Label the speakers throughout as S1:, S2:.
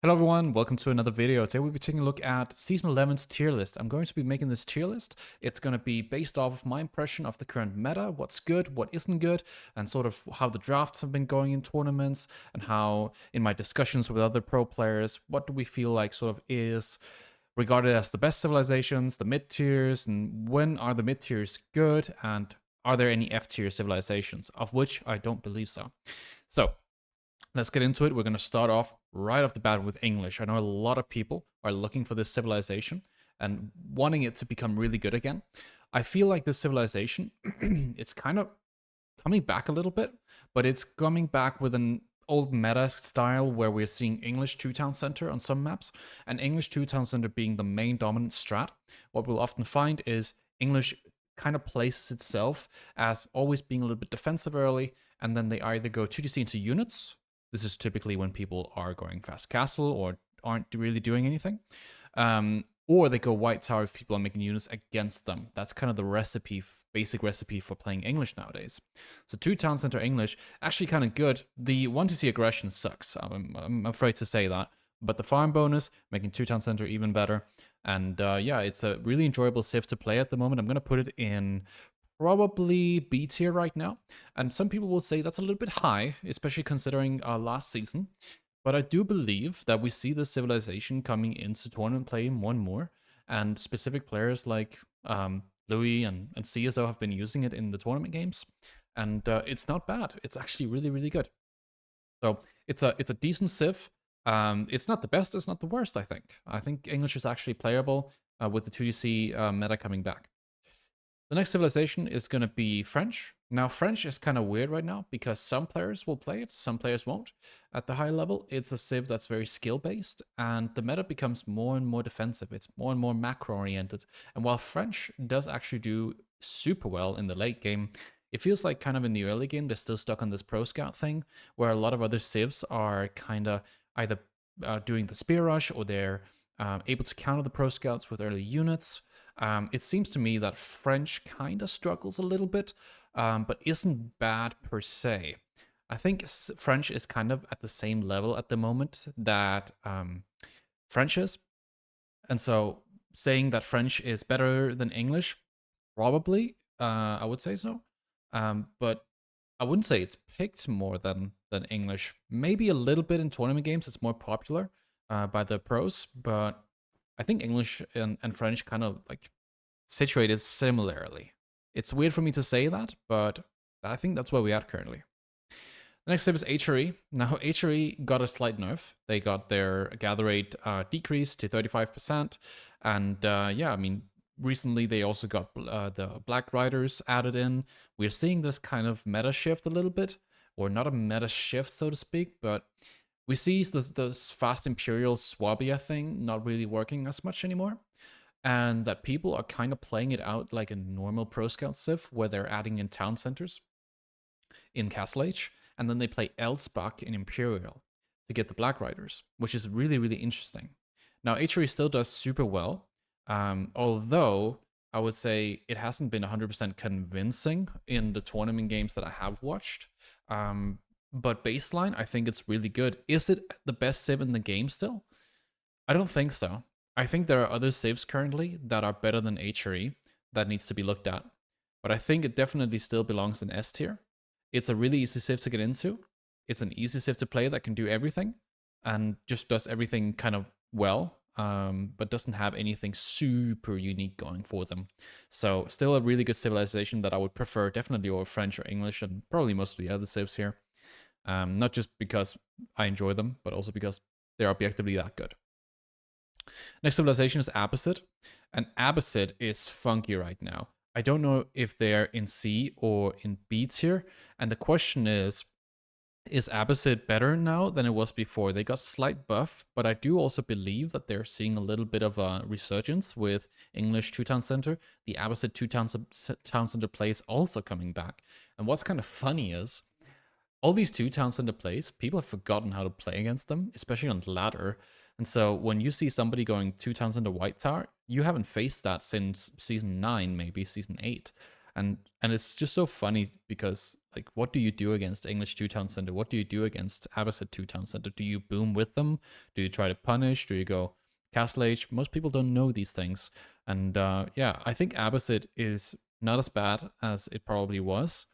S1: Hello everyone, welcome to another video. Today we'll be taking a look at Season 11's tier list. I'm going to be making this tier list. It's going to be based off of my impression of the current meta, what's good, what isn't good, and sort of how the drafts have been going in tournaments, and how in my discussions with other pro players, what do we feel like sort of is regarded as the best civilizations, the mid tiers, and when are the mid tiers good, and are there any F tier civilizations, of which I don't believe so. So let's get into it. We're going to start off right off the bat with English. I know a lot of people are looking for this civilization and wanting it to become really good again. I feel like this civilization, it's kind of coming back a little bit, but it's coming back with an old meta style where we're seeing English 2-town center on some maps, and English 2-town center being the main dominant strat. What we'll often find is English kind of places itself as always being a little bit defensive early, and then they either go 2DC into units. This is typically when people are going fast castle or aren't really doing anything. Or they go white tower if people are making units against them. That's kind of the recipe, basic recipe for playing English nowadays. So 2-town center English, actually kind of good. The 1-to-C aggression sucks. I'm afraid to say that. But the farm bonus, making 2-town center even better. And yeah, it's a really enjoyable civ to play at the moment. I'm going to put it in probably B tier right now, and some people will say that's a little bit high, especially considering last season. But I do believe that we see this civilization coming into tournament play more and more, and specific players like Louis and CSO have been using it in the tournament games, and it's not bad. It's actually really, really good. So it's a decent civ. It's not the best, it's not the worst, I think. I think English is actually playable with the 2DC meta coming back. The next civilization is going to be French. Now, French is kind of weird right now because some players will play it, some players won't. At the high level, it's a civ that's very skill-based, and the meta becomes more and more defensive. It's more and more macro-oriented. And while French does actually do super well in the late game, it feels like kind of in the early game, they're still stuck on this pro scout thing, where a lot of other civs are kind of either doing the spear rush, or they're able to counter the pro scouts with early units. It seems to me that French kind of struggles a little bit, but isn't bad per se. I think French is kind of at the same level at the moment that French is. And so saying that French is better than English, probably, I would say so. But I wouldn't say it's picked more than English. Maybe a little bit in tournament games, it's more popular by the pros, but I think English and French kind of like situated similarly. It's weird for me to say that, but I think that's where we're at currently. The next step is HRE. Now, HRE got a slight nerf. They got their gather rate decreased to 35%. And yeah, I mean, recently they also got the Black Riders added in. We're seeing this kind of meta shift a little bit, or not a meta shift, so to speak, but we see this fast Imperial Swabia thing not really working as much anymore, and that people are kind of playing it out like a normal Pro Scout Civ, where they're adding in town centers in Castle Age, and then they play Elspach in Imperial to get the Black Riders, which is really, really interesting. Now, HRE still does super well, although I would say it hasn't been 100% convincing in the tournament games that I have watched. But baseline, I think it's really good. Is it the best civ in the game still? I don't think so. I think there are other civs currently that are better than HRE that needs to be looked at. But I think it definitely still belongs in S tier. It's a really easy civ to get into. It's an easy civ to play that can do everything and just does everything kind of well, but doesn't have anything super unique going for them. So still a really good civilization that I would prefer definitely over French or English, and probably most of the other civs here. Not just because I enjoy them, but also because they're objectively that good. Next civilization is Abbasid, and Abbasid is funky right now. I don't know if they're in C or in B tier, and the question is Abbasid better now than it was before? They got slight buff, but I do also believe that they're seeing a little bit of a resurgence with English 2-town center. The Abbasid 2-town center play is also coming back. And what's kind of funny is all these 2-town center plays, people have forgotten how to play against them, especially on ladder. And so when you see somebody going 2-town center white tower, you haven't faced that since season 9, maybe season 8. And it's just so funny because like, what do you do against English two town center? What do you do against Abbasid two town center? Do you boom with them? Do you try to punish? Do you go castle age? Most people don't know these things, and yeah, I think Abbasid is not as bad as it probably was,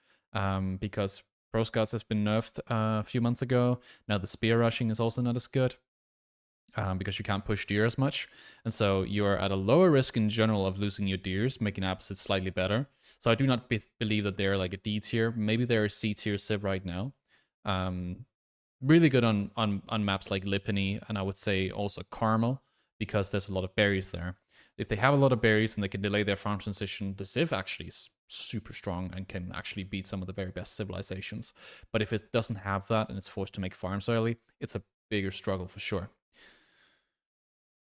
S1: because Pro Scouts has been nerfed a few months ago. Now the spear rushing is also not as good, because you can't push deer as much. And so you're at a lower risk in general of losing your deers, making Abbasid slightly better. So I do not believe that they're like a D tier. Maybe they're a C tier Civ right now. Really good on maps like Lipany, and I would say also Carmel, because there's a lot of berries there. If they have a lot of berries and they can delay their farm transition, the Civ actually is super strong and can actually beat some of the very best civilizations. But if it doesn't have that and it's forced to make farms early, it's a bigger struggle for sure.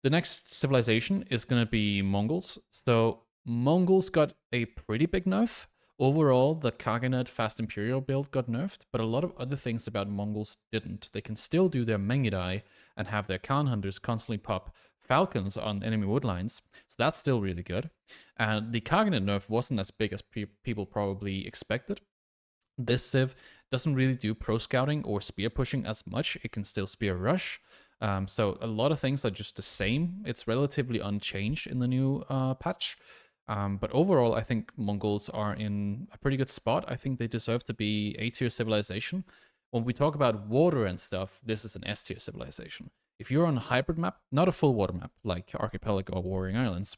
S1: The next civilization is going to be Mongols. So Mongols got a pretty big nerf. Overall, the Kaghanate Fast Imperial build got nerfed, but a lot of other things about Mongols didn't. They can still do their Mengidai and have their Khan hunters constantly pop falcons on enemy woodlines, so that's still really good. And the Kaghanate nerf wasn't as big as people probably expected. This Civ doesn't really do pro scouting or spear pushing as much. It can still spear rush. So a lot of things are just the same. It's relatively unchanged in the new patch. But overall, I think Mongols are in a pretty good spot. I think they deserve to be A tier civilization. When we talk about water and stuff, this is an S tier civilization. If you're on a hybrid map, not a full water map like Archipelago or Warring Islands,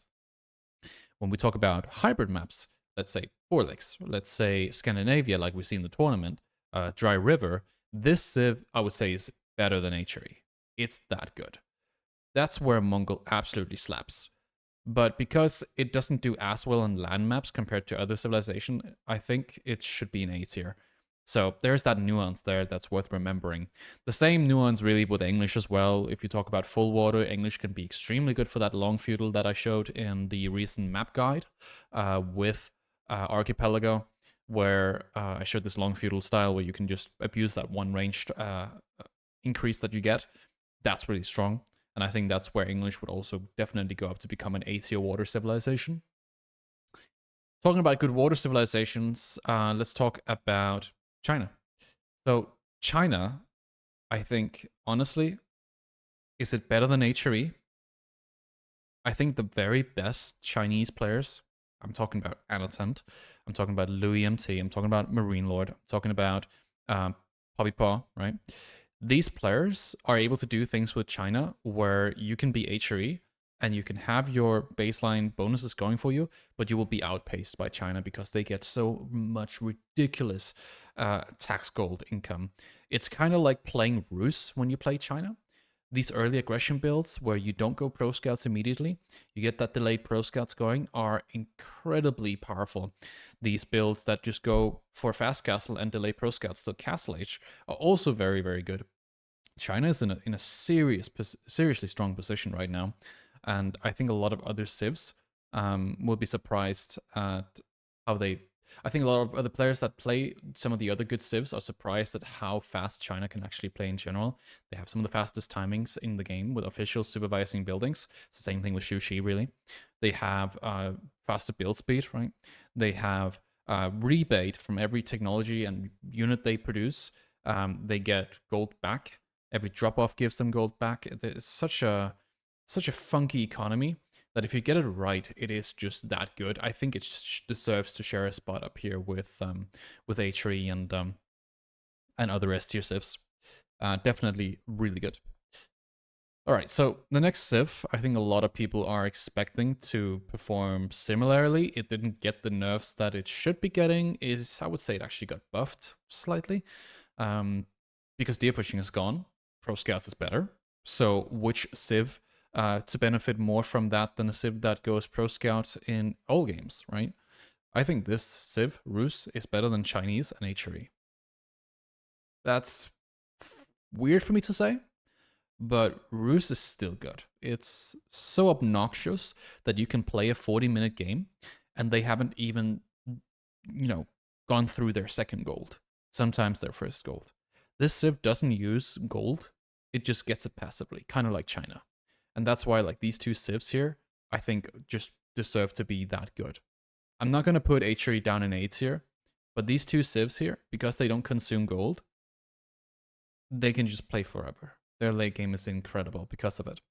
S1: when we talk about hybrid maps, let's say Forlix, let's say Scandinavia, like we see in the tournament, Dry River, this Civ, I would say, is better than HRE. It's that good. That's where Mongol absolutely slaps. But because it doesn't do as well on land maps compared to other civilization, I think it should be an A tier. So there's that nuance there that's worth remembering. The same nuance really with English as well. If you talk about full water, English can be extremely good for that long feudal that I showed in the recent map guide with Archipelago, where I showed this long feudal style where you can just abuse that one ranged increase that you get. That's really strong. And I think that's where English would also definitely go up to become an A tier water civilization. Talking about good water civilizations, let's talk about China. So China, I think, honestly, is it better than HRE? I think the very best Chinese players, I'm talking about Annatant, I'm talking about Louis MT, I'm talking about Marine Lord, I'm talking about Poppy Paw, right? These players are able to do things with China where you can be HRE and you can have your baseline bonuses going for you, but you will be outpaced by China because they get so much ridiculous tax gold income. It's kind of like playing Rus when you play China. These early aggression builds where you don't go pro scouts immediately, you get that delayed pro scouts going, are incredibly powerful. These builds that just go for fast castle and delay pro scouts to castle age are also very, very good. China is in a seriously strong position right now, and I think a lot of other civs will be surprised at how they. I think a lot of other players that play some of the other good civs are surprised at how fast China can actually play in general. They have some of the fastest timings in the game with officials supervising buildings. It's the same thing with Zhu Xi, really. They have faster build speed, right? They have rebate from every technology and unit they produce. They get gold back. Every drop off gives them gold back. It's such a funky economy that if you get it right, it is just that good. I think it deserves to share a spot up here with HRE and other S tier civs. Definitely really good. All right, so the next civ, I think a lot of people are expecting to perform similarly. It didn't get the nerfs that it should be getting. I would say it actually got buffed slightly, because deer pushing is gone. Pro Scouts is better. So which civ to benefit more from that than a civ that goes pro scout in all games, right? I think this civ, Rus, is better than Chinese and HRE. That's weird for me to say, but Rus is still good. It's so obnoxious that you can play a 40-minute game and they haven't even, gone through their second gold. Sometimes their first gold. This civ doesn't use gold. It just gets it passively, kind of like China. And that's why like these two civs here, I think just deserve to be that good. I'm not going to put H3 down in A tier, but these two civs here, because they don't consume gold, they can just play forever. Their late game is incredible because of it.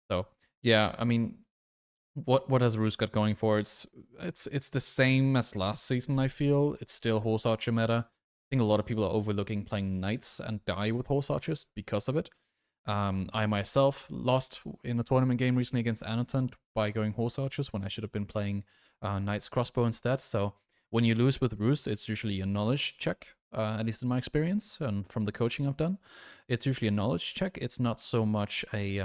S1: So yeah, I mean, what has Roos got going for? It's the same as last season. I feel it's still horse archer meta. I think a lot of people are overlooking playing knights and die with horse archers because of it. I myself lost in a tournament game recently against Annotant by going horse archers when I should have been playing knight's crossbow instead. So when you lose with Roos, it's usually a knowledge check, at least in my experience and from the coaching I've done. It's usually a knowledge check. It's not so much a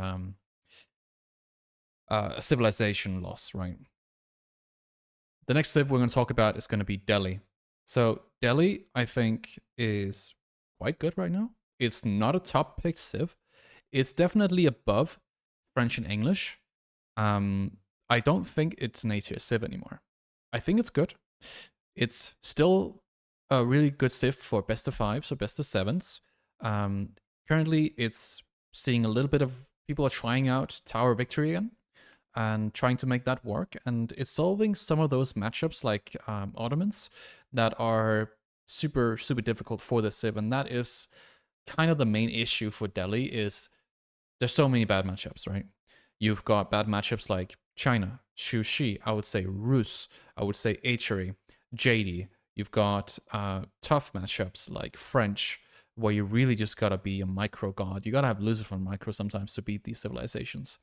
S1: civilization loss, right? The next civ we're going to talk about is going to be Delhi. So Delhi, I think, is quite good right now. It's not a top picked civ. It's definitely above French and English. I don't think it's an A-tier civ anymore. I think it's good. It's still a really good civ for best of fives or best of sevens. Currently, it's seeing a little bit of people are trying out Tower Victory again and trying to make that work. And it's solving some of those matchups like Ottomans that are super, super difficult for the civ. And that is kind of the main issue for Delhi is there's so many bad matchups, right? You've got bad matchups like China, Zhu Xi, I would say Rus, I would say Achery, JD. You've got tough matchups like French, where you really just gotta be a micro god. You gotta have Lucifron micro sometimes to beat these civilizations.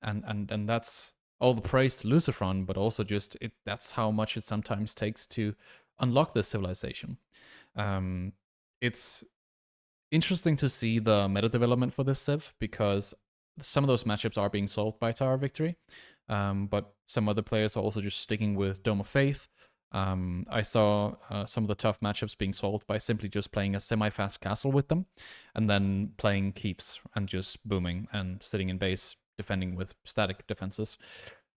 S1: And that's all the praise to Lucifron, but also just that's how much it sometimes takes to unlock this civilization. It's interesting to see the meta development for this civ because some of those matchups are being solved by Tower Victory, but some other players are also just sticking with Dome of Faith. I saw some of the tough matchups being solved by simply just playing a semi-fast castle with them and then playing keeps and just booming and sitting in base defending with static defenses.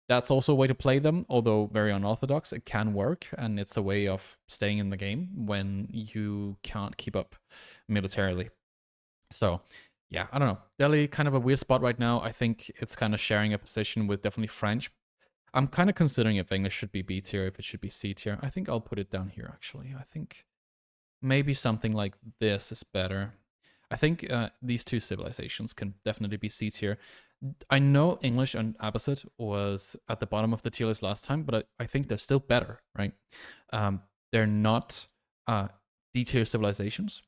S1: That's also a way to play them, although very unorthodox. It can work, and it's a way of staying in the game when you can't keep up militarily. So, yeah, I don't know. Delhi, kind of a weird spot right now. I think it's kind of sharing a position with definitely French. I'm kind of considering if English should be B tier, if it should be C tier. I think I'll put it down here, actually. I think maybe something like this is better. I think these two civilizations can definitely be C tier. I know English and Abbasid was at the bottom of the tier list last time, but I think they're still better, right? They're not D tier civilizations.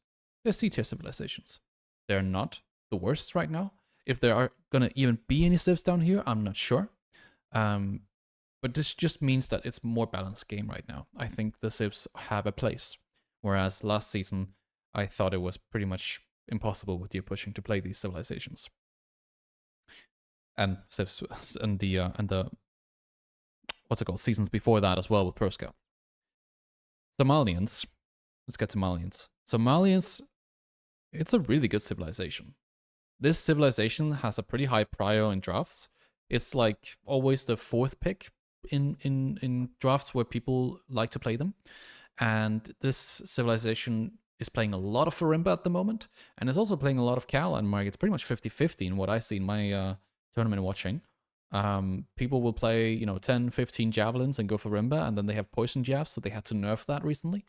S1: They're C tier civilizations. They're not the worst right now. If there are going to even be any civs down here, I'm not sure. But this just means that it's a more balanced game right now. I think the civs have a place. Whereas last season, I thought it was pretty much impossible with you pushing to play these civilizations. And civs and the what's it called? Seasons before that as well with Pro Scout. So Malians. Let's get to Malians. So Malians, it's a really good civilization. This civilization has a pretty high prio in drafts. It's like always the fourth pick in drafts where people like to play them. And this civilization is playing a lot of Farimba at the moment, and is also playing a lot of Cal and Mark. It's pretty much 50-50 in what I see in my tournament watching. People will play, 10, 15 javelins and go for Rimba, and then they have poison jabs, so they had to nerf that recently.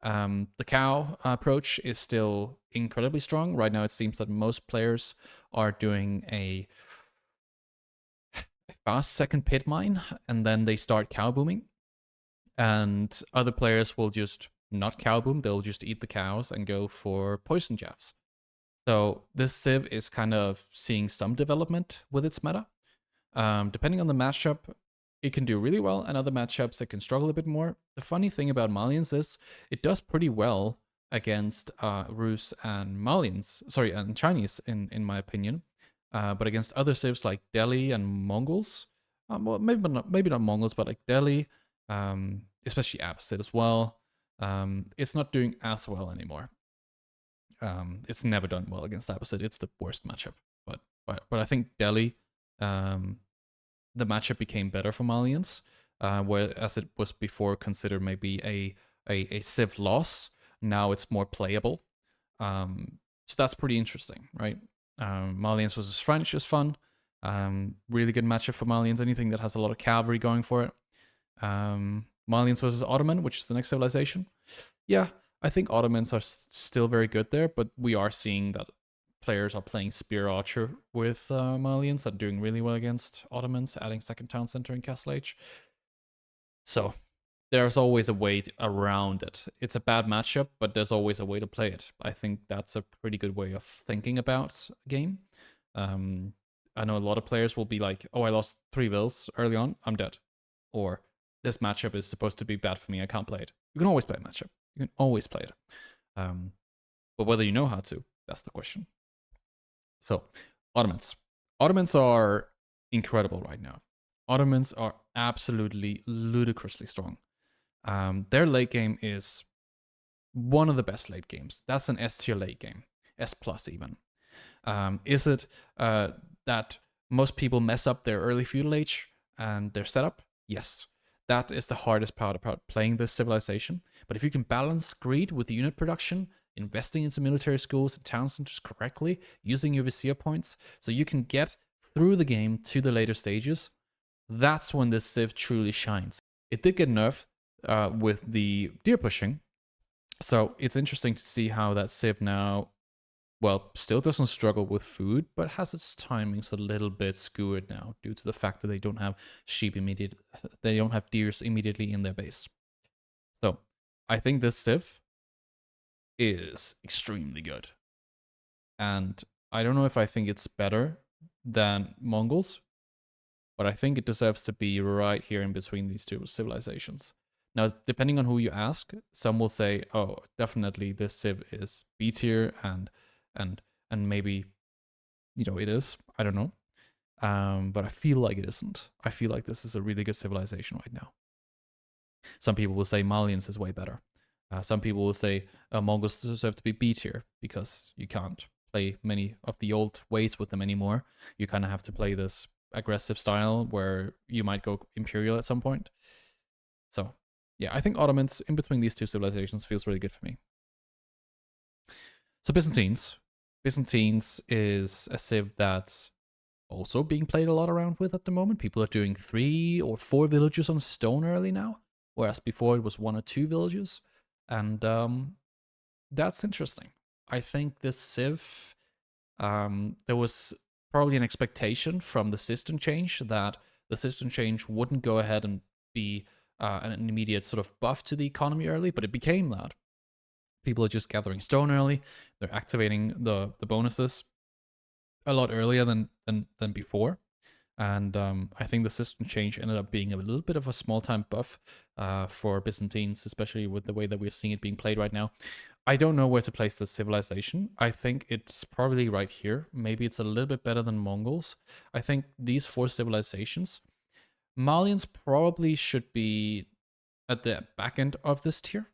S1: The cow approach is still incredibly strong. Right now, it seems that most players are doing a fast second pit mine, and then they start cow booming. And other players will just not cow boom, they'll just eat the cows and go for poison jabs. So this civ is kind of seeing some development with its meta. Depending on the matchup, it can do really well, and other matchups it can struggle a bit more. The funny thing about Malians is it does pretty well against Rus and Malians, and Chinese in my opinion. But against other civs like Delhi and Mongols, well, maybe not Mongols, but like Delhi, especially Abbasid as well, it's not doing as well anymore. It's never done well against Abbasid. It's the worst matchup. But I think Delhi, the matchup became better for Malians, whereas it was before considered maybe a civ loss. Now it's more playable. So that's pretty interesting, right? Malians versus French is fun. Really good matchup for Malians. Anything that has a lot of cavalry going for it. Malians versus Ottoman, which is the next civilization. Yeah, I think Ottomans are still very good there, but we are seeing that players are playing Spear Archer with Malians and doing really well against Ottomans, adding second town center in Castle Age. So there's always a way around it. It's a bad matchup, but there's always a way to play it. I think that's a pretty good way of thinking about a game. I know a lot of players will be like, oh, I lost 3 vills early on, I'm dead. Or this matchup is supposed to be bad for me, I can't play it. You can always play a matchup. You can always play it. But whether you know how to, that's the question. So, Ottomans. Ottomans are incredible right now. Ottomans are absolutely ludicrously strong. Their late game is one of the best late games. That's an S tier late game, S plus even. Is it that most people mess up their early feudal age and their setup? Yes. That is the hardest part about playing this civilization. But if you can balance greed with unit production, investing into military schools and town centers correctly, using your Vizier points, so you can get through the game to the later stages, that's when this Civ truly shines. It did get nerfed with the deer pushing, so it's interesting to see how that Civ now, well, still doesn't struggle with food, but has its timings a little bit skewed now due to the fact that they don't have they don't have deers immediately in their base. So I think this Civ is extremely good. And I don't know if I think it's better than Mongols, but I think it deserves to be right here in between these two civilizations. Now, depending on who you ask, some will say, "Oh, definitely this Civ is B tier," and maybe, you know, it is. I don't know, but I feel like it isn't. I feel like this is a really good civilization right now. Some people will say Malians is way better. Some people will say Mongols deserve to be B tier because you can't play many of the old ways with them anymore. You kind of have to play this aggressive style where you might go Imperial at some point. So, yeah, I think Ottomans in between these two civilizations feels really good for me. So Byzantines. Byzantines is a civ that's also being played a lot around with at the moment. People are doing 3 or 4 villages on stone early now, whereas before it was 1 or 2 villages. And that's interesting. I think this civ, there was probably an expectation from the system change that the system change wouldn't go ahead and be an immediate sort of buff to the economy early, but it became that. People are just gathering stone early. They're activating the bonuses a lot earlier than before. And I think the system change ended up being a little bit of a small-time buff for Byzantines, especially with the way that we're seeing it being played right now. I don't know where to place this civilization. I think it's probably right here. Maybe it's a little bit better than Mongols. I think these 4 civilizations, Malians probably should be at the back end of this tier.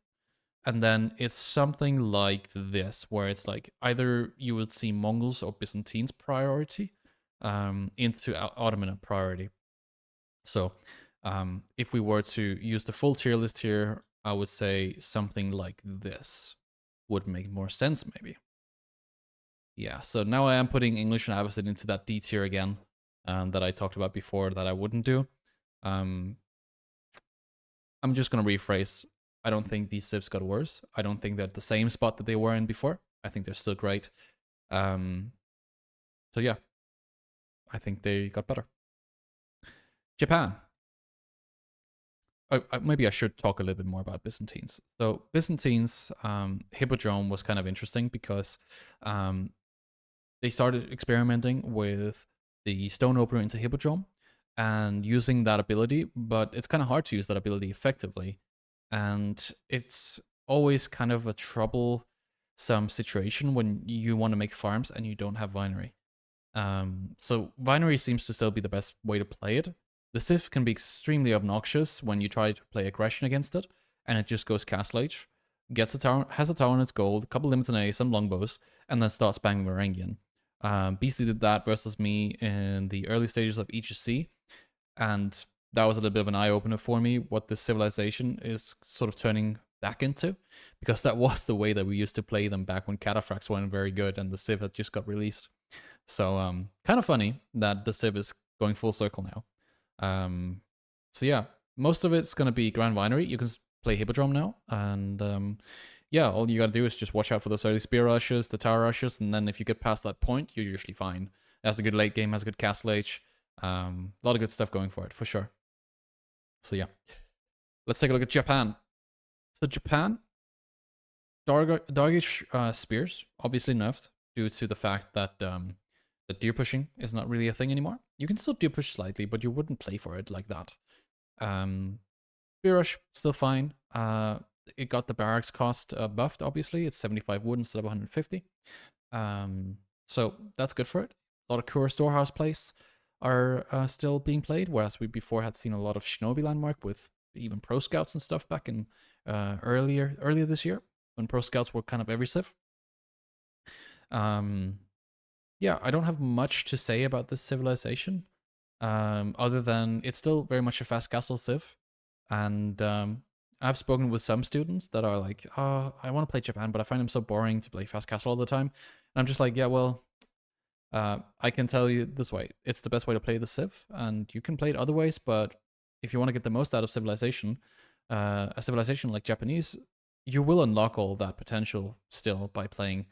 S1: And then it's something like this, where it's like either you would see Mongols or Byzantines priority into Ottoman priority. So if we were to use the full tier list here, I would say something like this would make more sense, maybe. Yeah, so now I am putting English and Abbasid into that D tier again that I talked about before that I wouldn't do. I'm just going to rephrase. I don't think these civs got worse. I don't think they're at the same spot that they were in before. I think they're still great. So yeah, I think they got better. Japan. Maybe I should talk a little bit more about Byzantines. So Byzantines, Hippodrome was kind of interesting because they started experimenting with the stone opener into Hippodrome and using that ability, but it's kind of hard to use that ability effectively. And it's always kind of a troublesome situation when you want to make farms and you don't have Vinery. So Vinery seems to still be the best way to play it. The Civ can be extremely obnoxious when you try to play aggression against it, and it just goes Castle Age, gets a tower, has a tower on its gold, a couple Limited A, some longbows, and then starts banging Varangian. Beastie did that versus me in the early stages of EGC, and that was a little bit of an eye-opener for me, what this civilization is sort of turning back into, because that was the way that we used to play them back when Cataphracts weren't very good and the Civ had just got released. So kind of funny that the Civ is going full circle now. So yeah, most of it's going to be Grand Winery. You can play Hippodrome now, and yeah, all you got to do is just watch out for those early spear rushes, the tower rushes, and then if you get past that point, you're usually fine. It has a good late game, has a good castle age, a lot of good stuff going for it, for sure. So yeah, let's take a look at Japan. So Japan, Dark Age spears, obviously nerfed due to the fact that the deer pushing is not really a thing anymore. You can still deer push slightly, but you wouldn't play for it like that. Spear rush, still fine. It got the barracks cost buffed, obviously. It's 75 wood instead of 150. So that's good for it. A lot of Kura Storehouse plays are still being played, whereas we before had seen a lot of Shinobi Landmark with even Pro Scouts and stuff back in earlier this year when Pro Scouts were kind of every civ. Yeah, I don't have much to say about this civilization, other than it's still very much a fast castle civ, and I've spoken with some students that are like, oh, I want to play Japan, but I find them so boring to play fast castle all the time. And I'm just like, yeah, well, I can tell you this way, it's the best way to play the civ, and you can play it other ways, but if you want to get the most out of civilization, a civilization like Japanese, you will unlock all that potential still by playing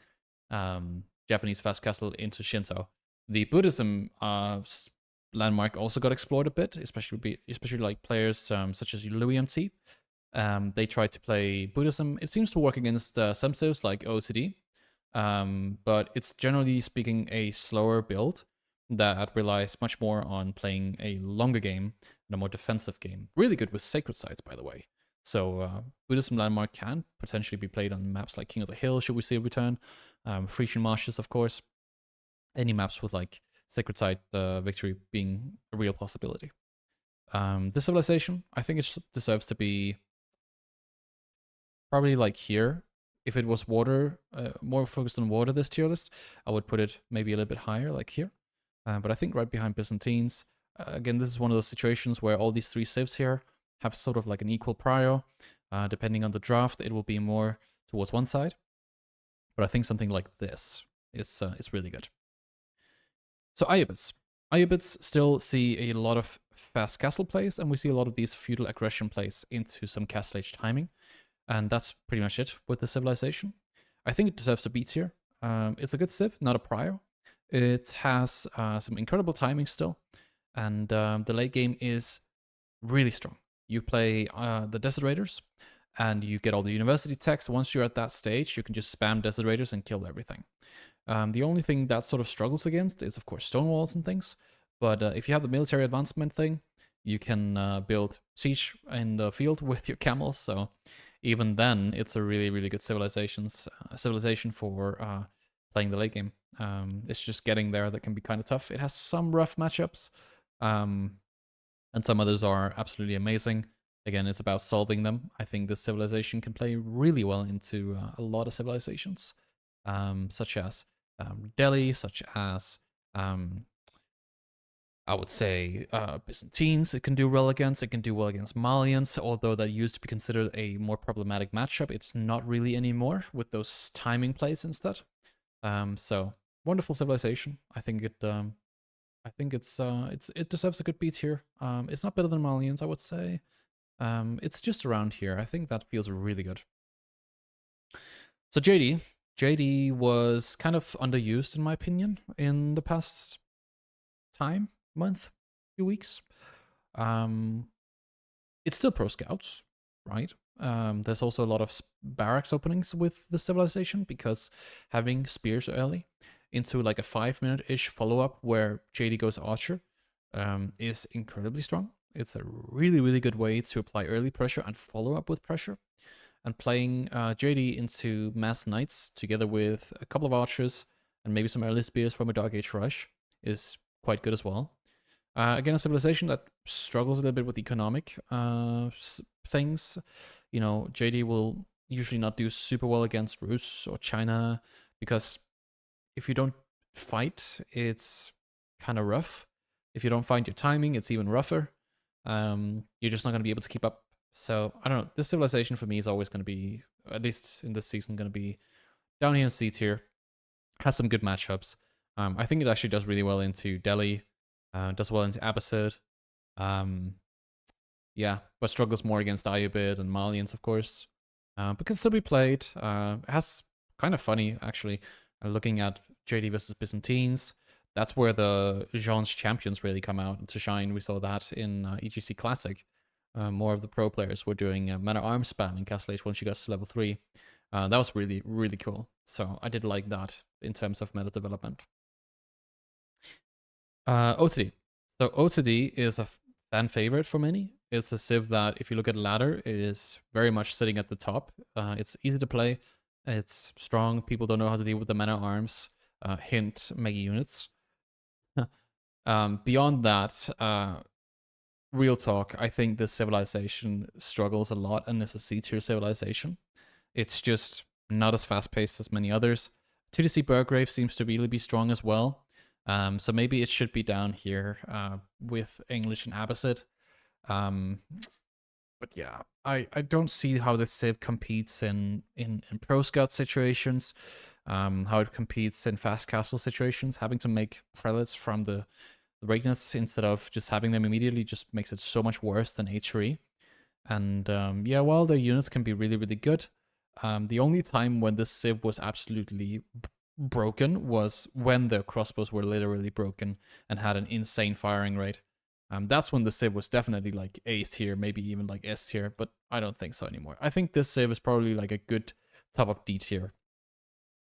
S1: Japanese fast castle into Shinto. The Buddhism landmark also got explored a bit, especially like players such as Louis MT. They tried to play Buddhism. It seems to work against some civs like OOTD, but it's generally speaking a slower build that relies much more on playing a longer game and a more defensive game. Really good with sacred sites, by the way. So Buddhism Landmark can potentially be played on maps like King of the Hill, should we see a return. Frisian Marshes, of course. Any maps with like sacred site victory being a real possibility. This civilization, I think it deserves to be probably like here. If it was water, more focused on water, this tier list, I would put it maybe a little bit higher, like here. But I think right behind Byzantines. Again, this is one of those situations where all these three civs here have sort of like an equal prior. Depending on the draft, it will be more towards one side. But I think something like this is really good. So Ayyubids. Ayyubids still see a lot of fast castle plays, and we see a lot of these feudal aggression plays into some castle age timing. And that's pretty much it with the civilization. I think it deserves a beat here. It's a good civ, not a prior. It has some incredible timing still, and the late game is really strong. You play the Desert Raiders, and you get all the university techs. Once you're at that stage, you can just spam Desert Raiders and kill everything. The only thing that sort of struggles against is, of course, stone walls and things. But if you have the military advancement thing, you can build siege in the field with your camels. So even then, it's a really, really good civilization for playing the late game. It's just getting there that can be kind of tough. It has some rough matchups, and some others are absolutely amazing. Again, it's about solving them. I think this civilization can play really well into a lot of civilizations, such as Delhi, such as I would say Byzantines. It can do well against. It can do well against Malians, although that used to be considered a more problematic matchup. It's not really anymore with those timing plays instead. So wonderful civilization. I think it. I think it deserves a good beat here. It's not better than Malians, I would say. It's just around here. I think that feels really good. So JD was kind of underused in my opinion in the past month, few weeks. It's still pro scouts, right? There's also a lot of barracks openings with the civilization because having spears early into like a 5-minute-ish follow-up where JD goes archer is incredibly strong. It's a really, really good way to apply early pressure and follow up with pressure. And playing JD into mass knights together with a couple of archers and maybe some early spears from a Dark Age rush is quite good as well. Again, a civilization that struggles a little bit with economic things. You know, JD will usually not do super well against Rus or China because if you don't fight, it's kind of rough. If you don't find your timing, it's even rougher. You're just not going to be able to keep up. So, I don't know. This civilization for me is always going to be, at least in this season, going to be down here in C tier. Has some good matchups. I think it actually does really well into Delhi. Does well into Abbasid. Yeah, but struggles more against Ayyubid and Malians, of course. But can still be played. It has kind of funny, actually, looking at JD versus Byzantines. That's where the Jean's champions really come out to shine. We saw that in EGC Classic. More of the pro players were doing mana arm spam in Castle Age once she got to level 3. That was really, really cool. So I did like that in terms of meta development. OTD. So OTD is a fan favorite for many. It's a civ that, if you look at ladder, is very much sitting at the top. It's easy to play. It's strong. People don't know how to deal with the mana arms. Hint, mega units. Beyond that, real talk, I think this civilization struggles a lot and is a C-tier civilization. It's just not as fast-paced as many others. 2DC Burgrave seems to really be strong as well. So maybe it should be down here with English and Abbasid. But yeah, I don't see how this civ competes in pro scout situations, how it competes in fast castle situations. Having to make prelates from the Regnants instead of just having them immediately just makes it so much worse than H3. And yeah, while their units can be really, really good, the only time when this civ was absolutely broken was when the crossbows were literally broken and had an insane firing rate. That's when the civ was definitely like A tier, maybe even like S tier, but I don't think so anymore. I think this civ is probably like a good top up D tier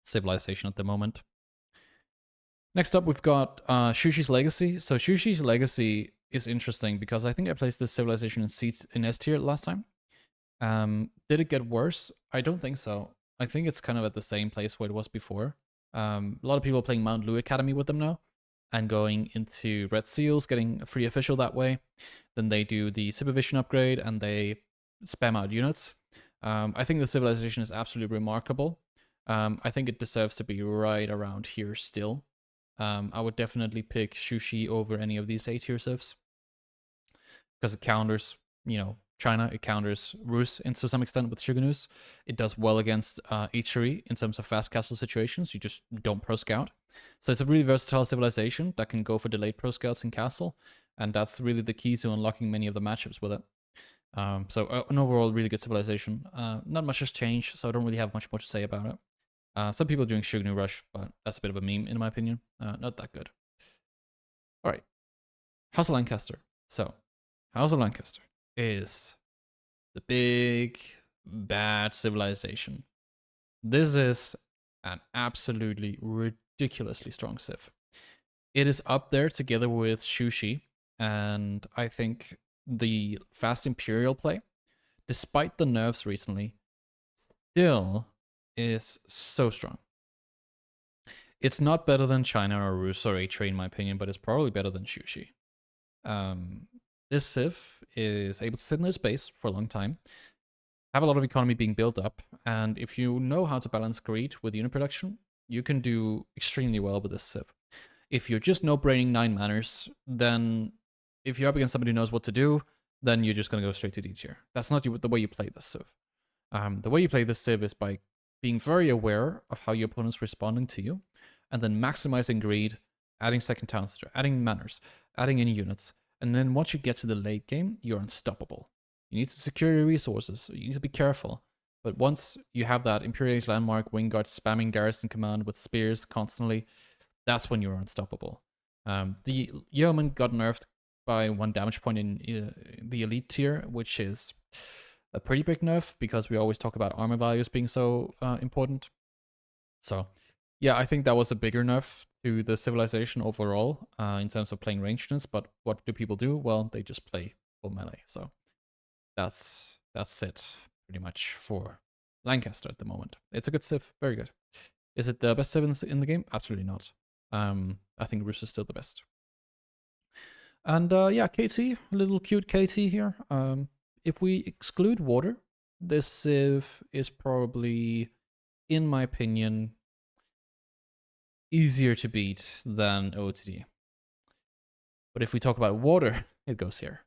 S1: civilization at the moment. Next up, we've got Zhu Xi's Legacy. So Zhu Xi's Legacy is interesting because I think I placed this civilization in S tier last time. Did it get worse? I don't think so. I think it's kind of at the same place where it was before. A lot of people are playing Mount Lu Academy with them now and going into Red Seals, getting a free official that way. Then they do the supervision upgrade and they spam out units. I think the civilization is absolutely remarkable. I think it deserves to be right around here still. I would definitely pick Zhu Xi over any of these A-tier civs because it counters, China. It counters Rus to some extent with Shogunus. It does well against H3 in terms of fast castle situations. You just don't pro scout. So it's a really versatile civilization that can go for delayed pro scouts in castle, and that's really the key to unlocking many of the matchups with it. So an overall really good civilization. Not much has changed, so I don't really have much more to say about it. Some people are doing Shugnu Rush, but that's a bit of a meme in my opinion. Not that good. All right, House of Lancaster. So House of Lancaster is the big bad civilization. This is an absolutely ridiculously strong civ. It is up there together with Zhu Xi, and I think the fast imperial play, despite the nerfs recently, still is so strong. It's not better than China or Rus or H3 in my opinion, but it's probably better than Zhu Xi. This civ is able to sit in their space for a long time, have a lot of economy being built up, and if you know how to balance greed with unit production, you can do extremely well with this civ. If you're just no-braining 9 manners, then if you're up against somebody who knows what to do, then you're just going to go straight to D tier. That's not the way you play this civ. The way you play this civ is by being very aware of how your opponent's responding to you, and then maximizing greed, adding second town center, adding manners, adding any units, and then once you get to the late game, you're unstoppable. You need to secure your resources, so you need to be careful. But once you have that Imperial's Landmark Wingguard spamming Garrison Command with spears constantly, that's when you're unstoppable. The Yeoman got nerfed by 1 damage point in the Elite tier, which is a pretty big nerf because we always talk about armor values being so important. So yeah, I think that was a bigger nerf to the civilization overall in terms of playing ranged units. But what do people do? Well, they just play full melee. So that's it pretty much for Lancaster at the moment. It's a good civ, very good. Is it the best civ in the game? Absolutely not. I think Rus is still the best. And yeah, KT, a little cute KT here. If we exclude water, this civ is probably, in my opinion, easier to beat than OOTD. But if we talk about water, it goes here.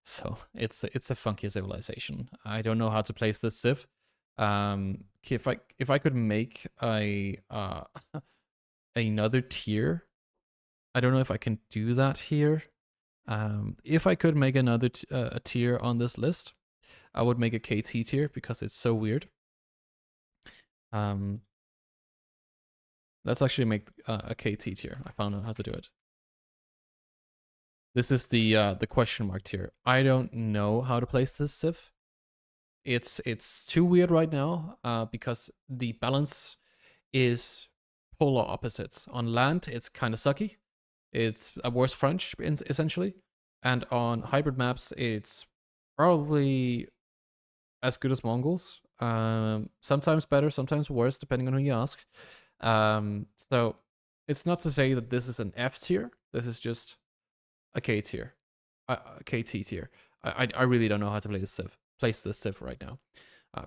S1: So it's a funky civilization. I don't know how to place this civ. If I could make a another tier, I don't know if I can do that here. If I could make another a tier on this list, I would make a KT tier because it's so weird. Let's actually make a KT tier. I found out how to do it. This is the question mark tier. I don't know how to place this civ. It's too weird right now because the balance is polar opposites. On land, it's kind of sucky. It's a worse French, essentially. And on hybrid maps, it's probably as good as Mongols. Sometimes better, sometimes worse, depending on who you ask. So it's not to say that this is an F tier. This is just a K tier, a KT tier. I really don't know how to play this civ. Place this civ right now.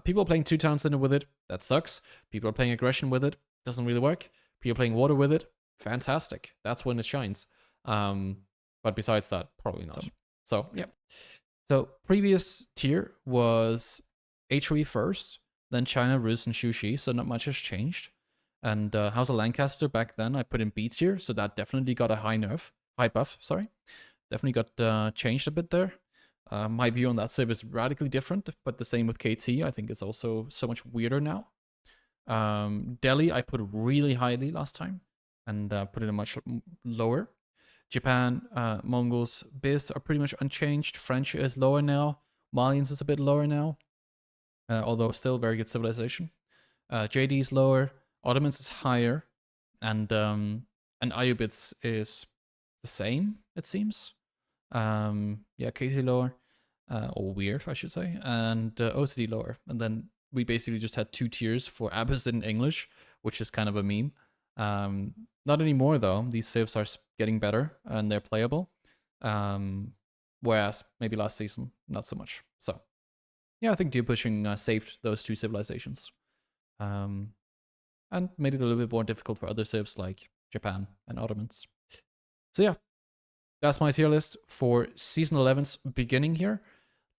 S1: People are playing 2 towns in it with it. That sucks. People are playing aggression with it. Doesn't really work. People playing water with it. Fantastic. That's when it shines. But besides that, probably not. So yeah. So previous tier was HOE first, then China, Rus, and Zhu Xi. So not much has changed. And House of Lancaster back then I put in B tier, so that definitely got a high buff. Sorry, definitely got changed a bit there. My view on that civ is radically different, but the same with KT. I think it's also so much weirder now. Delhi I put really highly last time, and put it a much lower. Japan, Mongols, Biz are pretty much unchanged. French is lower now. Malians is a bit lower now, although still very good civilization. JD is lower. Ottomans is higher, and Ayyubids is the same, it seems. Yeah, KT lower, or weird, I should say, and OOTD lower. And then we basically just had 2 tiers for Abbasid in English, which is kind of a meme. Not anymore though. These civs are getting better and they're playable. Whereas maybe last season, not so much. So yeah, I think deer pushing saved those 2 civilizations. And made it a little bit more difficult for other civs like Japan and Ottomans. So yeah, that's my tier list for Season 11's beginning here.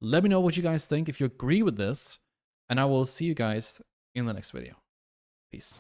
S1: Let me know what you guys think, if you agree with this, and I will see you guys in the next video. Peace.